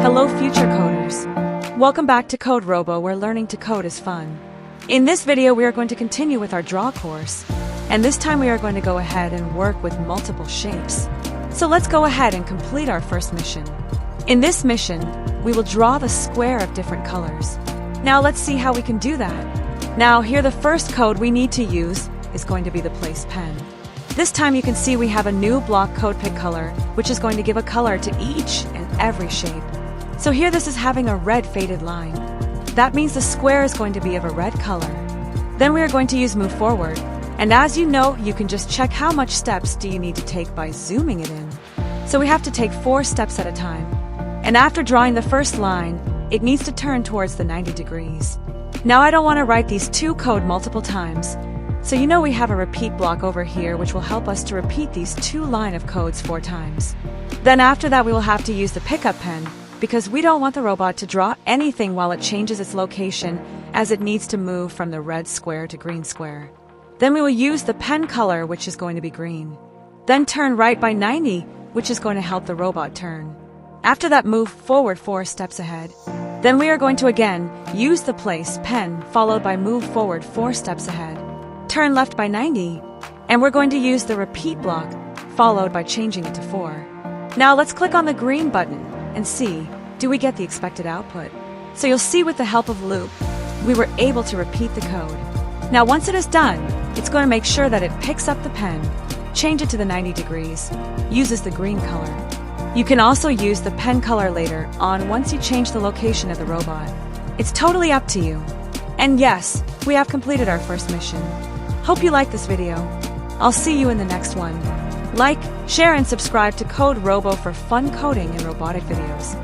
Hello future coders. Welcome back to CodeRobo, where learning to code is fun. In this video we are going to continue with our draw course, and this time we are going to go ahead and work with multiple shapes. So let's go ahead and complete our first mission. In this mission, we will draw the square of different colors. Now let's see how we can do that. Now here the first code we need to use is going to be the place pen. This time you can see we have a new block code pick color, which is going to give a color to each and every shape. So here this is having a red faded line. That means the square is going to be of a red color. Then we are going to use move forward. And as you know, you can just check how much steps do you need to take by zooming it in. So we have to take 4 steps at a time. And after drawing the first line, it needs to turn towards the 90 degrees. Now I don't want to write these two code multiple times. So you know we have a repeat block over here which will help us to repeat these 2 line of codes 4 times. Then after that we will have to use the pickup pen, because we don't want the robot to draw anything while it changes its location, as it needs to move from the red square to green square. Then we will use the pen color, which is going to be green. Then turn right by 90, which is going to help the robot turn. After that, move forward 4 steps ahead. Then we are going to again use the place pen followed by move forward 4 steps ahead. Turn left by 90, and we're going to use the repeat block followed by changing it to 4. Now let's click on the green button and see, do we get the expected output? So you'll see with the help of loop, we were able to repeat the code. Now once it is done, it's going to make sure that it picks up the pen, change it to the 90 degrees, uses the green color. You can also use the pen color later on once you change the location of the robot. It's totally up to you. And yes, we have completed our first mission. Hope you like this video. I'll see you in the next one. Like, share and subscribe to CodeRobo for fun coding and robotic videos.